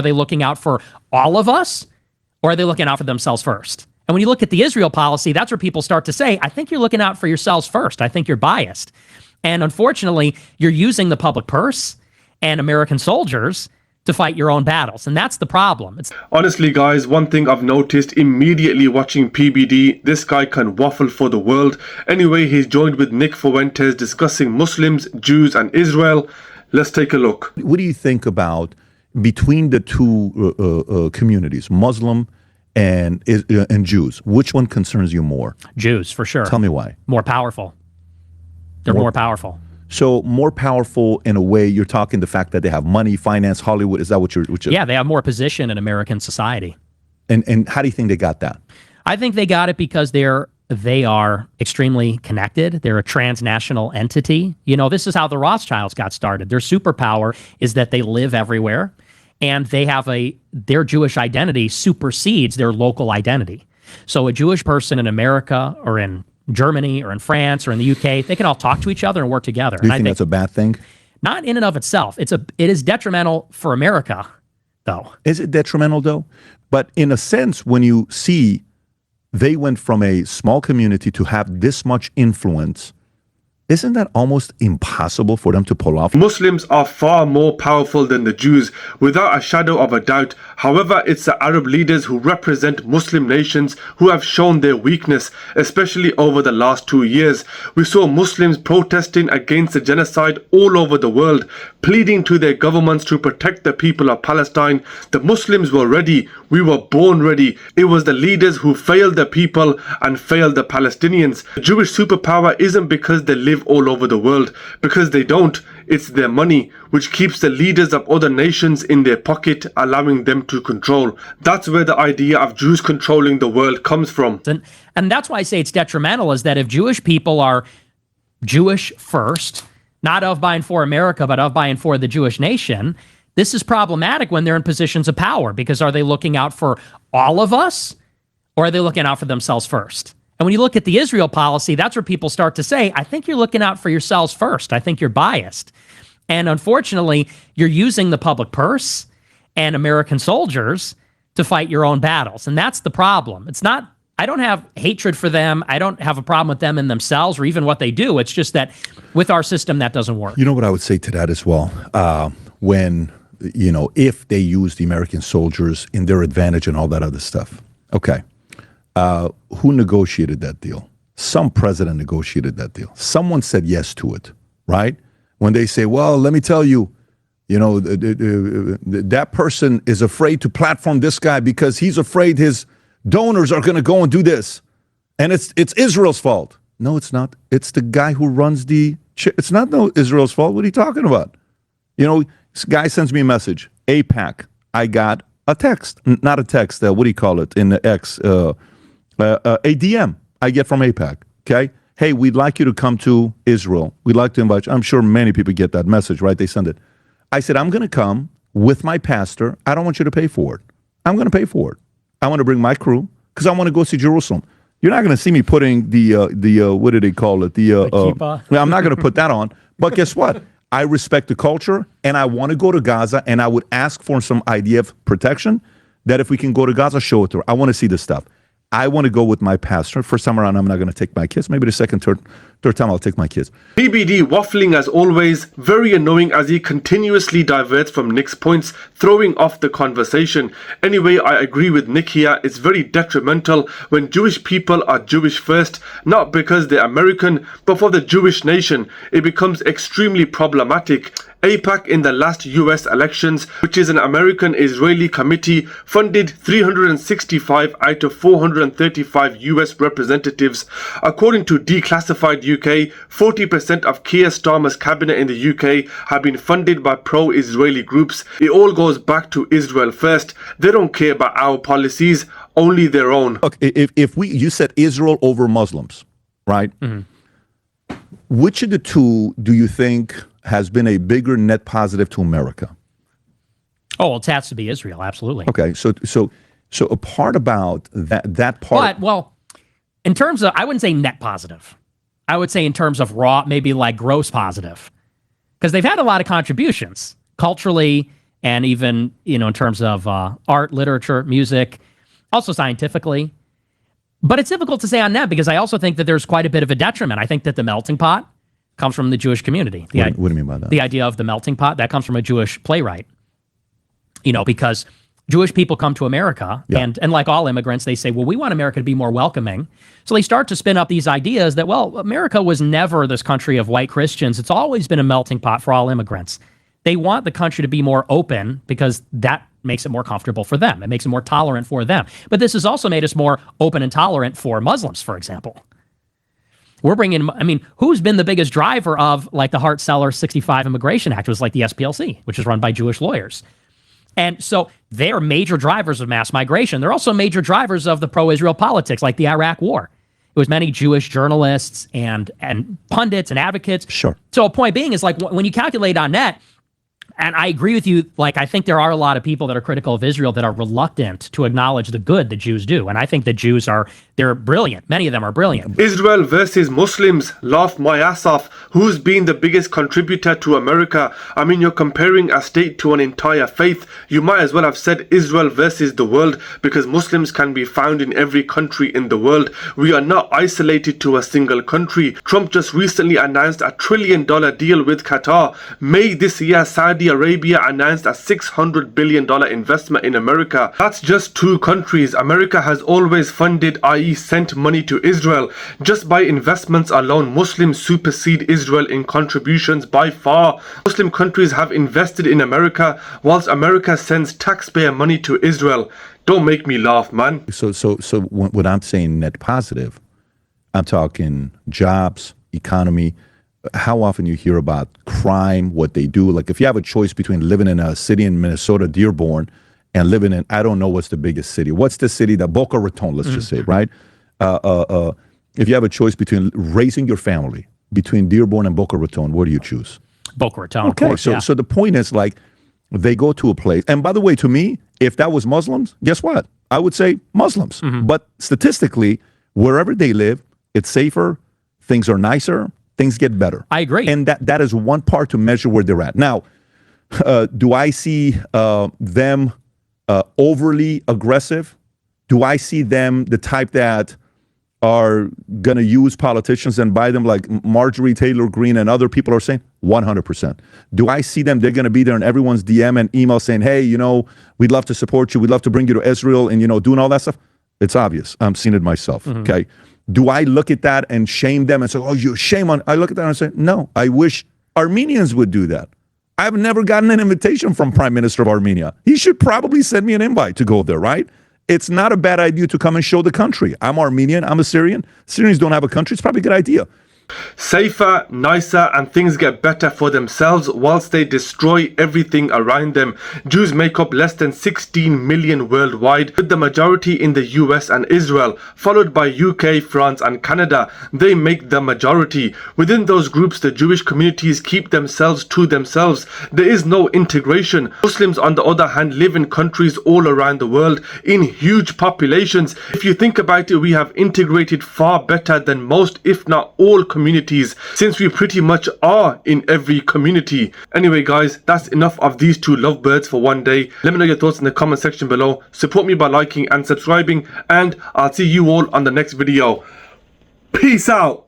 Are they looking out for all of us, or are they looking out for themselves first? And when you look at the Israel policy, that's where people start to say, I think you're looking out for yourselves first. I think you're biased. And unfortunately, you're using the public purse and American soldiers to fight your own battles. And that's the problem. Honestly, guys, one thing I've noticed immediately watching PBD, this guy can waffle for the world. Anyway, he's joined with Nick Fuentes discussing Muslims, Jews, and Israel. Let's take a look. What do you think about between the two communities, Muslim and Jews? Which one concerns you more? Jews, for sure. Tell me why. More powerful. They're more powerful. So more powerful in a way, you're talking the fact that they have money, finance, Hollywood. Is that what you're yeah, they have more position in American society. And how do you think they got that? I think they got it because they are extremely connected. They're a transnational entity. You know, this is how the Rothschilds got started. Their superpower is that they live everywhere, and they have their Jewish identity supersedes their local identity. So a Jewish person in America or in Germany or in France or in the UK, they can all talk to each other and work together. Do you think that's a bad thing? Not in and of itself. It is detrimental for America, though. Is it detrimental, though? But in a sense, when you see they went from a small community to have this much influence, isn't that almost impossible for them to pull off? Muslims are far more powerful than the Jews, without a shadow of a doubt. However, it's the Arab leaders who represent Muslim nations who have shown their weakness, especially over the last 2 years. We saw Muslims protesting against the genocide all over the world, pleading to their governments to protect the people of Palestine. The Muslims were ready. We were born ready. It was the leaders who failed the people and failed the Palestinians. The Jewish superpower isn't because they live all over the world, because they don't. It's their money, which keeps the leaders of other nations in their pocket, allowing them to control. That's where the idea of Jews controlling the world comes from. And that's why I say it's detrimental, is that if Jewish people are Jewish first, not of, by, and for America, but of, by, and for the Jewish nation, this is problematic when they're in positions of power, because are they looking out for all of us, or are they looking out for themselves first? And when you look at the Israel policy, that's where people start to say, I think you're looking out for yourselves first. I think you're biased. And unfortunately, you're using the public purse and American soldiers to fight your own battles. And that's the problem. It's not, I don't have hatred for them. I don't have a problem with them in themselves or even what they do. It's just that with our system, that doesn't work. You know what I would say to that as well? When, you know, if they use the American soldiers in their advantage and all that other stuff. Okay. Who negotiated that deal? Some president negotiated that deal. Someone said yes to it, right? When they say, well, let me tell you, you know, that person is afraid to platform this guy because he's afraid his donors are going to go and do this. And it's Israel's fault. No, it's not. It's the guy who runs it's not Israel's fault. What are you talking about? You know, this guy sends me a message, AIPAC. I got a text, not a text, what do you call it in the X? A DM I get from AIPAC, okay? Hey, we'd like you to come to Israel. We'd like to invite you. I'm sure many people get that message, right? They send it. I said, I'm going to come with my pastor. I don't want you to pay for it. I'm going to pay for it. I want to bring my crew because I want to go see Jerusalem. You're not going to see me putting the what do they call it? The kippah. I'm not going to put that on. But guess what? I respect the culture, and I want to go to Gaza, and I would ask for some idea of protection that if we can go to Gaza, show it to her. I want to see this stuff. I want to go with my pastor. First time around, I'm not going to take my kids. Maybe the second, third time, I'll take my kids. PBD waffling as always, very annoying as he continuously diverts from Nick's points, throwing off the conversation. Anyway, I agree with Nick here. It's very detrimental when Jewish people are Jewish first, not because they're American, but for the Jewish nation. It becomes extremely problematic. AIPAC in the last US elections, which is an American-Israeli committee, funded 365 out of 435 US representatives. According to Declassified UK, 40% of Keir Starmer's cabinet in the UK have been funded by pro-Israeli groups. It all goes back to Israel first. They don't care about our policies, only their own. Look, if you said Israel over Muslims, right? Mm-hmm. Which of the two do you think has been a bigger net positive to America? Oh, well, it has to be Israel, absolutely. Okay, so a part about that part. But, well, in terms of, I wouldn't say net positive. I would say in terms of raw, maybe like gross positive. Because they've had a lot of contributions culturally and even, in terms of art, literature, music, also scientifically. But it's difficult to say on that because I also think that there's quite a bit of a detriment. I think that the melting pot comes from the Jewish community. What do you mean by that? The idea of the melting pot, that comes from a Jewish playwright. Because Jewish people come to America, and like all immigrants, they say, well, we want America to be more welcoming. So they start to spin up these ideas that, well, America was never this country of white Christians. It's always been a melting pot for all immigrants. They want the country to be more open because that makes it more comfortable for them. It makes it more tolerant for them. But this has also made us more open and tolerant for Muslims, for example. We're bringing, who's been the biggest driver of like the Hart-Celler 65 Immigration Act? It was like the SPLC, which is run by Jewish lawyers. And so they are major drivers of mass migration. They're also major drivers of the pro-Israel politics, like the Iraq War. It was many Jewish journalists and pundits and advocates. Sure. So a point being is like when you calculate on net, and I agree with you, like I think there are a lot of people that are critical of Israel that are reluctant to acknowledge the good that Jews do. And I think that Jews they're brilliant. Many of them are brilliant. Israel versus Muslims, laugh my ass off. Who's been the biggest contributor to America? You're comparing a state to an entire faith. You might as well have said Israel versus the world, because Muslims can be found in every country in the world. We are not isolated to a single country. Trump just recently announced a $1 trillion deal with Qatar. May this year, Saudi Arabia announced a $600 billion investment in America. That's just 2 countries. America has always funded, i.e. sent money to Israel. Just by investments alone, Muslims supersede Israel in contributions by far. Muslim countries have invested in America, whilst America sends taxpayer money to Israel. Don't make me laugh, man. So when I'm saying net positive, I'm talking jobs, economy. How often you hear about crime, what they do. Like if you have a choice between living in a city in Minnesota, Dearborn, and living in, I don't know what's the biggest city. What's the city that Boca Raton, let's just say, right? If you have a choice between raising your family between Dearborn and Boca Raton, what do you choose? Boca Raton, okay, of course, so the point is like they go to a place. And by the way, to me, if that was Muslims, guess what? I would say Muslims. But statistically, wherever they live, it's safer, things are nicer, things get better. I agree. And that is one part to measure where they're at. Now, do I see them overly aggressive? Do I see them the type that are going to use politicians and buy them like Marjorie Taylor Greene and other people are saying? 100%. Do I see them, they're going to be there in everyone's DM and email saying, hey, we'd love to support you. We'd love to bring you to Israel and, doing all that stuff? It's obvious. I'm seeing it myself, okay? Do I look at that and shame them and say, oh, you shame on? I look at that and say, no, I wish Armenians would do that. I've never gotten an invitation from Prime Minister of Armenia. He should probably send me an invite to go there, right? It's not a bad idea to come and show the country. I'm Armenian, I'm a Syrian. Syrians don't have a country. It's probably a good idea. Safer, nicer, and things get better for themselves whilst they destroy everything around them. Jews make up less than 16 million worldwide, with the majority in the US and Israel, followed by UK, France and Canada. They make the majority. Within those groups, the Jewish communities keep themselves to themselves. There is no integration. Muslims, on the other hand, live in countries all around the world in huge populations. If you think about it, we have integrated far better than most, if not all, communities, since we pretty much are in every community. Anyway guys, that's enough of these 2 lovebirds for one day. Let me know your thoughts in the comment section below. Support me by liking and subscribing, and I'll see you all on the next video. Peace out.